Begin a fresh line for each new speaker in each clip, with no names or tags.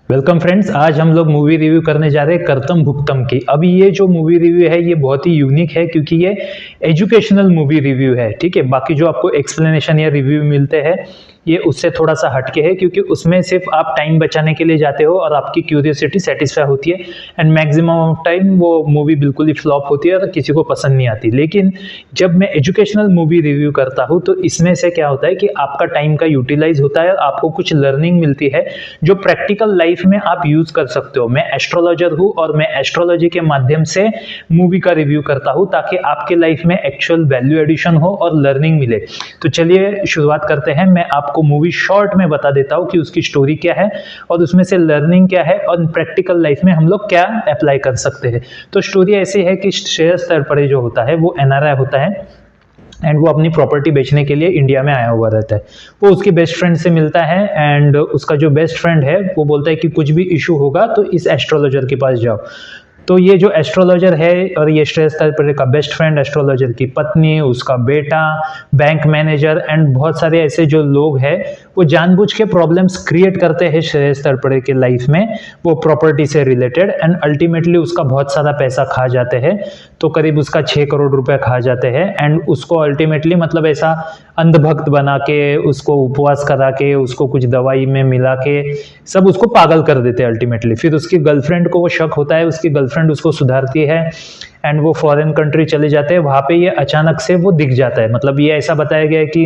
Welcome friends, आज हम लोग मूवी रिव्यू करने जा रहे हैं करतम भुक्तम की। अब ये जो मूवी रिव्यू है ये बहुत ही यूनिक है क्योंकि ये एजुकेशनल मूवी रिव्यू है। ठीक है, बाकी जो आपको एक्सप्लेनेशन या रिव्यू मिलते हैं ये उससे थोड़ा सा हटके है क्योंकि उसमें सिर्फ आप टाइम बचाने के लिए जाते हो और आपकी क्यूरियोसिटी सेटिस्फाई होती है एंड मैक्सिमम ऑफ टाइम वो मूवी बिल्कुल ही फ्लॉप होती है और किसी को पसंद नहीं आती। लेकिन जब मैं एजुकेशनल मूवी रिव्यू करता हूँ तो इसमें से क्या होता है कि आपका टाइम का यूटिलाइज होता है और आपको कुछ लर्निंग मिलती है जो प्रैक्टिकल लाइफ में आप यूज कर सकते हो। मैं एस्ट्रोलॉजर हूँ और मैं एस्ट्रोलॉजी के माध्यम से मूवी का रिव्यू करता हूँ ताकि आपके लाइफ में एक्चुअल वैल्यू एडिशन हो और लर्निंग मिले। तो चलिए शुरुआत करते हैं। मैं आपको मूवी शॉर्ट में बता देता हूँ कि उसकी स्टोरी क्या है और उसमें से लर्निंग क्या है और प्रैक्टिकल लाइफ में हम लोग क्या अप्लाई कर सकते हैं। तो स्टोरी ऐसी है कि श्रेयस तलपड़े जो होता है वो एनआरआई होता है एंड वो अपनी प्रॉपर्टी बेचने के लिए इंडिया में आया हुआ रहता है। वो उसकी बेस्ट फ्रेंड से मिलता है एंड उसका जो बेस्ट फ्रेंड है वो बोलता है कि कुछ भी इशू होगा तो इस एस्ट्रोलॉजर के पास जाओ। तो ये जो एस्ट्रोलॉजर है और ये श्रेयस तलपड़े का बेस्ट फ्रेंड, एस्ट्रोलॉजर की पत्नी, उसका बेटा, बैंक मैनेजर एंड बहुत सारे ऐसे जो लोग हैं वो जानबूझ के प्रॉब्लम्स क्रिएट करते हैं श्रेयस तलपड़े के लाइफ में, वो प्रॉपर्टी से रिलेटेड एंड अल्टीमेटली उसका बहुत सारा पैसा खा जाते हैं। तो करीब उसका 6 करोड़ रुपए खा जाते हैं एंड उसको अल्टीमेटली मतलब ऐसा अंधभक्त बना के, उसको उपवास करा के, उसको कुछ दवाई में मिला के सब उसको पागल कर देते हैं अल्टीमेटली। फिर उसकी गर्लफ्रेंड को वो शक होता है, उसकी गर्लफ्रेंड उसको सुधारती है एंड वो फॉरेन कंट्री चले जाते हैं। वहाँ पे ये अचानक से वो दिख जाता है, मतलब ये ऐसा बताया गया है कि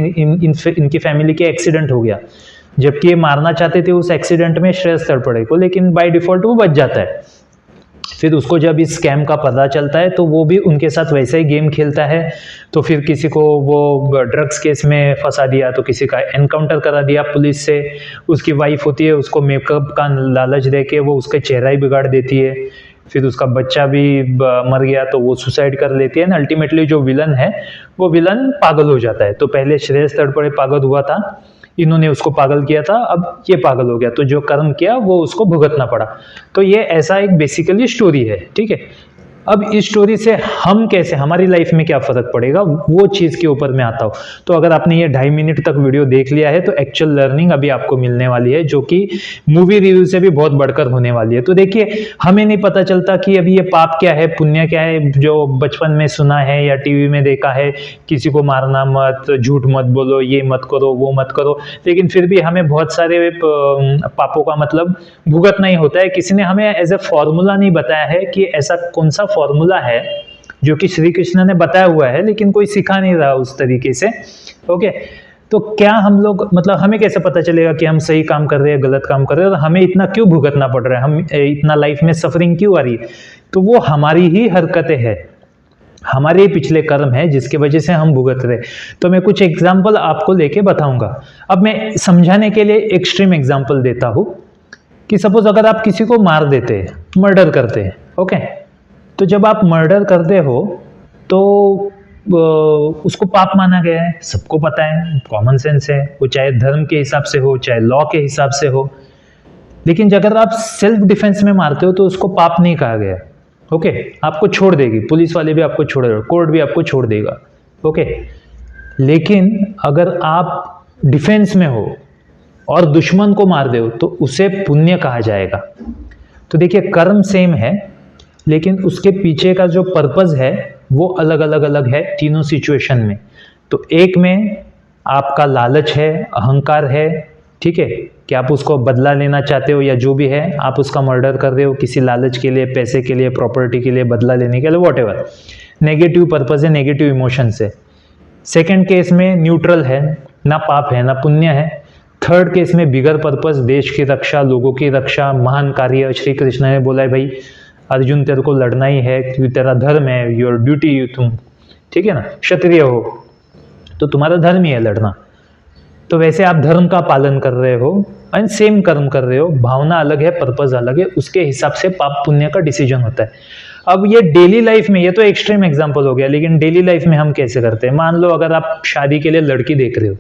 इनकी फैमिली के एक्सीडेंट हो गया, जबकि ये मारना चाहते थे उस एक्सीडेंट में श्रेयस तलपड़े को, लेकिन बाय डिफॉल्ट वो बच जाता है। फिर उसको जब इस स्कैम का पता चलता है तो वो भी उनके साथ वैसे ही गेम खेलता है। तो फिर किसी को वो ड्रग्स केस में फंसा दिया, तो किसी का एनकाउंटर करा दिया पुलिस से। उसकी वाइफ होती है, उसको मेकअप का लालच देके वो उसका चेहरा ही बिगाड़ देती है। फिर उसका बच्चा भी मर गया तो वो सुसाइड कर लेती है ना। अल्टीमेटली जो विलन है वो विलन पागल हो जाता है। तो पहले श्रेयस तलपड़े पागल हुआ था, इन्होंने उसको पागल किया था, अब ये पागल हो गया, तो जो कर्म किया वो उसको भुगतना पड़ा। तो ये ऐसा एक बेसिकली स्टोरी है। ठीक है, अब इस स्टोरी से हम कैसे, हमारी लाइफ में क्या फर्क पड़ेगा वो चीज के ऊपर मैं आता हूँ। तो अगर आपने ये 2.5 मिनट तक वीडियो देख लिया है तो एक्चुअल लर्निंग अभी आपको मिलने वाली है जो कि मूवी रिव्यू से भी बहुत बढ़कर होने वाली है। तो देखिए, हमें नहीं पता चलता कि अभी ये पाप क्या है, पुण्य क्या है, जो बचपन में सुना है या टीवी में देखा है, किसी को मारना मत, झूठ मत बोलो, ये मत करो, वो मत करो, लेकिन फिर भी हमें बहुत सारे पापों का मतलब भुगतना ही होता है। किसी ने हमें एज ए फॉर्मूला नहीं बताया है कि ऐसा कौन सा फॉर्मूला है जो कि श्री कृष्ण ने बताया हुआ है लेकिन कोई सिखा नहीं रहा उस तरीके से। ओके, तो क्या हम लोग, मतलब हमें कैसे पता चलेगा कि हम सही काम कर रहे हैं, गलत काम कर रहे हैं और हमें इतना क्यों भुगतना पड़ रहा है, हम इतना लाइफ में सफरिंग क्यों आ रही है? तो वो हमारी ही हरकतें हैं, हमारे पिछले कर्म है जिसके वजह से हम भुगत रहे। तो मैं कुछ एग्जाम्पल आपको लेके बताऊंगा। अब मैं समझाने के लिए एक्सट्रीम एग्जाम्पल देता हूं कि सपोज अगर आप किसी को मार देते हैं, मर्डर करते हैं, ओके, तो जब आप मर्डर करते हो तो उसको पाप माना गया है, सबको पता है, कॉमन सेंस है, वो चाहे धर्म के हिसाब से हो चाहे लॉ के हिसाब से हो। लेकिन अगर आप सेल्फ डिफेंस में मारते हो तो उसको पाप नहीं कहा गया। ओके, आपको छोड़ देगी, पुलिस वाले भी आपको छोड़ेगा, कोर्ट भी आपको छोड़ देगा। ओके, लेकिन अगर आप डिफेंस में हो और दुश्मन को मार दो तो उसे पुण्य कहा जाएगा। तो देखिए, कर्म सेम है लेकिन उसके पीछे का जो पर्पस है वो अलग अलग है तीनों सिचुएशन में। तो एक में आपका लालच है, अहंकार है, ठीक है, कि आप उसको बदला लेना चाहते हो या जो भी है, आप उसका मर्डर कर रहे हो किसी लालच के लिए, पैसे के लिए, प्रॉपर्टी के लिए, बदला लेने के लिए, वॉटेवर नेगेटिव पर्पस है, नेगेटिव इमोशन से। सेकेंड केस में न्यूट्रल है, ना पाप है ना पुण्य है। थर्ड केस में बिगर पर्पस, देश की रक्षा, लोगों की रक्षा, महान कार्य। श्री कृष्ण ने बोला है भाई अर्जुन तेरे को लड़ना ही है क्योंकि तेरा धर्म है, योर ड्यूटी, तुम ठीक है ना, क्षत्रिय हो तो तुम्हारा धर्म ही है लड़ना। तो वैसे आप धर्म का पालन कर रहे हो एंड सेम कर्म कर रहे हो, भावना अलग है, पर्पस अलग है, उसके हिसाब से पाप पुण्य का डिसीजन होता है। अब ये डेली लाइफ में, ये तो एक्सट्रीम एग्जांपल हो गया, लेकिन डेली लाइफ में हम कैसे करते हैं? मान लो अगर आप शादी के लिए लड़की देख रहे हो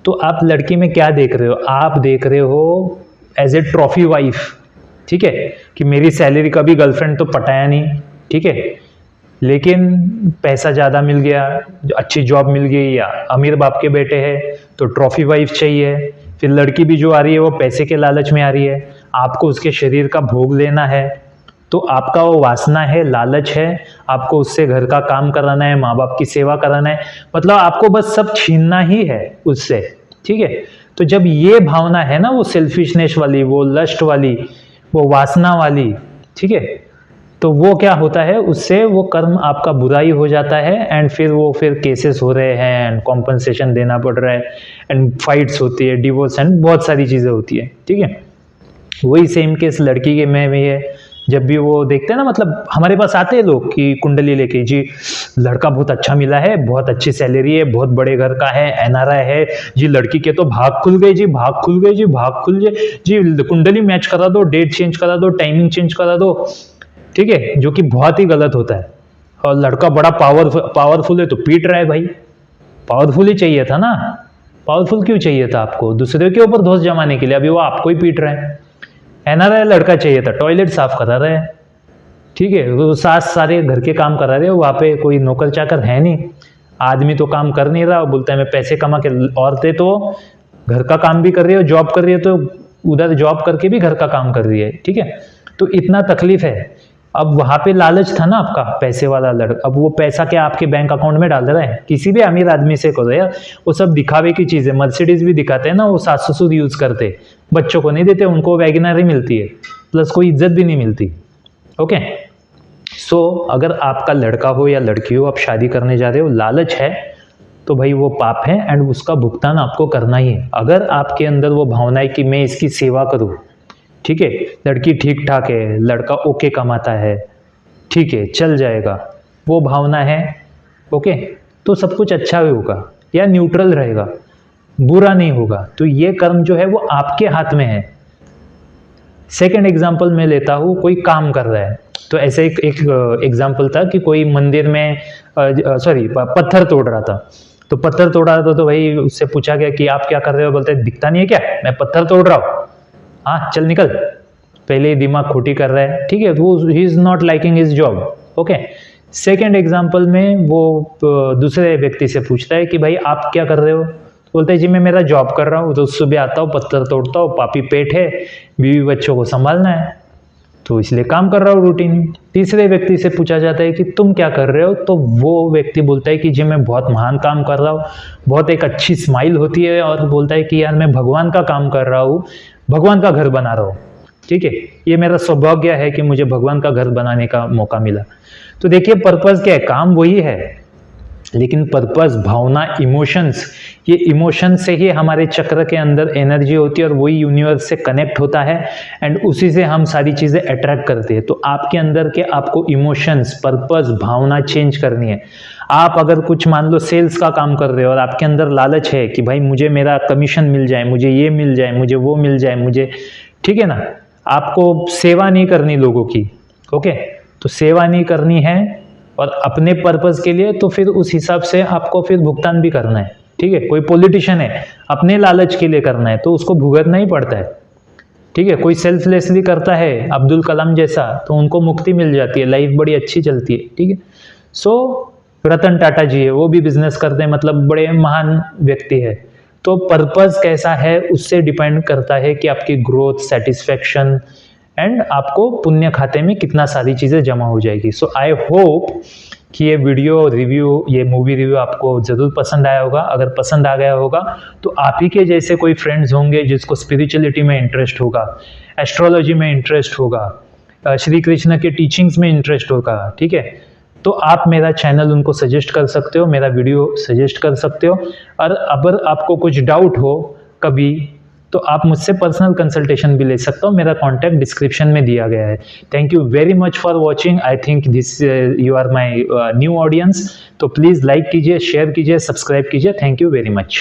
तो आप लड़की में क्या देख रहे हो? आप देख रहे हो एज ए ट्रॉफी वाइफ, ठीक है, कि मेरी सैलरी का भी गर्लफ्रेंड तो पटाया नहीं, ठीक है, लेकिन पैसा ज़्यादा मिल गया, अच्छी जॉब मिल गई या अमीर बाप के बेटे हैं तो ट्रॉफी वाइफ चाहिए। फिर लड़की भी जो आ रही है वो पैसे के लालच में आ रही है। आपको उसके शरीर का भोग लेना है, तो आपका वो वासना है, लालच है, आपको उससे घर का काम कराना है, माँ बाप की सेवा कराना है, मतलब आपको बस सब छीनना ही है उससे, ठीक है। तो जब ये भावना है ना, वो सेल्फिशनेस वाली, वो लस्ट वाली, वो वासना वाली, ठीक है, तो वो क्या होता है, उससे वो कर्म आपका बुराई हो जाता है, एंड फिर केसेस हो रहे हैं, एंड कॉम्पनसेशन देना पड़ रहा है, एंड फाइट्स होती है, डिवोर्स, एंड बहुत सारी चीज़ें होती है, ठीक है। वही सेम केस लड़की के में भी है। जब भी वो देखते हैं ना, मतलब हमारे पास आते हैं लोग कि कुंडली लेके, जी लड़का बहुत अच्छा मिला है, बहुत अच्छी सैलरी है, बहुत बड़े घर का है, एनआरआई है, जी लड़की के तो भाग खुल गए जी, भाग खुल गए जी, भाग खुल गए जी, कुंडली मैच करा दो, डेट चेंज करा दो, टाइमिंग चेंज करा दो, ठीक है, जो कि बहुत ही गलत होता है। और लड़का बड़ा पावरफुल है तो पीट रहा है भाई, पावरफुल ही चाहिए था ना, पावरफुल क्यों चाहिए था आपको, दूसरे के ऊपर दोष जमाने के लिए, अभी वो आपको ही पीट रहा है। एनआरआई लड़का चाहिए था, टॉयलेट साफ करा रहे हैं, ठीक है, वो सास सारे घर के काम करा रहे हो, वहाँ पे कोई नौकर चाकर है नहीं, आदमी तो काम कर नहीं रहा, बोलता है मैं पैसे कमा के, औरतें तो घर का काम भी कर रही है, जॉब कर रही है, तो उधर जॉब करके भी घर का काम कर रही है, ठीक है। तो इतना तकलीफ है। अब वहाँ पे लालच था ना आपका, पैसे वाला लड़का, अब वो पैसा क्या आपके बैंक अकाउंट में डाल रहा है, किसी भी अमीर आदमी से करो यार, वो सब दिखावे की चीज़ है। मर्सिडीज भी दिखाते हैं ना, वो सास ससुर यूज़ करते, बच्चों को नहीं देते, उनको वैगनर ही मिलती है, प्लस कोई इज्जत भी नहीं मिलती। ओके, सो अगर आपका लड़का हो या लड़की हो, आप शादी करने जा रहे हो, लालच है तो भाई वो पाप है, एंड उसका भुगतान आपको करना ही है। अगर आपके अंदर वो भावना है कि मैं इसकी सेवा करूँ, ठीक है, लड़की ठीक ठाक है, लड़का ओके कमाता है, ठीक है, चल जाएगा, वो भावना है, ओके, तो सब कुछ अच्छा ही होगा या न्यूट्रल रहेगा, बुरा नहीं होगा। तो ये कर्म जो है वो आपके हाथ में है। सेकंड एग्जांपल मैं लेता हूँ, कोई काम कर रहा है, तो ऐसे एक एग्जांपल था कि कोई मंदिर में पत्थर तोड़ रहा था, तो पत्थर तोड़ रहा था, तो भाई उससे पूछा गया कि आप क्या कर रहे हो, बोलते दिखता नहीं है क्या मैं पत्थर तोड़ रहा हूँ, हाँ चल निकल, पहले ही दिमाग खोटी कर रहा है, ठीक है, वो he is not liking his job. Okay, second example में वो दूसरे व्यक्ति से पूछता है कि भाई आप क्या कर रहे हो, बोलते हैं जी मैं मेरा जॉब कर रहा हूँ, तो सुबह आता हूँ, पत्थर तोड़ता हूँ, पापी पेट है, बीवी बच्चों को संभालना है, तो इसलिए काम कर रहा हूँ रूटीन। तीसरे व्यक्ति से पूछा जाता है कि तुम क्या कर रहे हो, तो वो व्यक्ति बोलता है कि जी मैं बहुत महान काम कर रहा हूँ, बहुत एक अच्छी स्माइल होती है, और बोलता है कि यार मैं भगवान का काम कर रहा हूँ, भगवान का घर बना रहा हूँ, ठीक है, ये मेरा सौभाग्य है कि मुझे भगवान का घर बनाने का मौका मिला। तो देखिए पर्पस क्या है, काम वही है, लेकिन पर्पस, भावना, इमोशंस, ये इमोशन से ही हमारे चक्र के अंदर एनर्जी होती है, और वही यूनिवर्स से कनेक्ट होता है, एंड उसी से हम सारी चीज़ें अट्रैक्ट करते हैं। तो आपके अंदर के आपको इमोशंस, पर्पस, भावना चेंज करनी है। आप अगर कुछ मान लो सेल्स का काम कर रहे हो, और आपके अंदर लालच है कि भाई मुझे मेरा कमीशन मिल जाए, मुझे ये मिल जाए, मुझे वो मिल जाए, मुझे, ठीक है ना, आपको सेवा नहीं करनी लोगों की, ओके, तो सेवा नहीं करनी है और अपने पर्पस के लिए, तो फिर उस हिसाब से आपको फिर भुगतान भी करना है, ठीक है। कोई पॉलिटिशियन है, अपने लालच के लिए करना है, तो उसको भुगतना ही पड़ता है, ठीक है। कोई सेल्फलेसली करता है, अब्दुल कलाम जैसा, तो उनको मुक्ति मिल जाती है, लाइफ बड़ी अच्छी चलती है, ठीक है। सो रतन टाटा जी है, वो भी बिजनेस करते हैं, मतलब बड़े महान व्यक्ति है। तो पर्पस कैसा है उससे डिपेंड करता है कि आपकी ग्रोथ, सेटिस्फेक्शन, एंड आपको पुण्य खाते में कितना सारी चीज़ें जमा हो जाएगी। सो आई होप कि ये वीडियो रिव्यू, ये मूवी रिव्यू आपको ज़रूर पसंद आया होगा। अगर पसंद आ गया होगा तो आप ही के जैसे कोई फ्रेंड्स होंगे जिसको स्पिरिचुअलिटी में इंटरेस्ट होगा, एस्ट्रोलॉजी में इंटरेस्ट होगा, श्री कृष्ण के टीचिंग्स में इंटरेस्ट होगा, ठीक है, तो आप मेरा चैनल उनको सजेस्ट कर सकते हो, मेरा वीडियो सजेस्ट कर सकते हो। और अगर आपको कुछ डाउट हो कभी, तो आप मुझसे पर्सनल कंसल्टेशन भी ले सकते हो, मेरा कॉन्टैक्ट डिस्क्रिप्शन में दिया गया है। Thank you very much for watching. I think this you are my new audience, तो प्लीज़ लाइक कीजिए, शेयर कीजिए, सब्सक्राइब कीजिए। Thank you very much.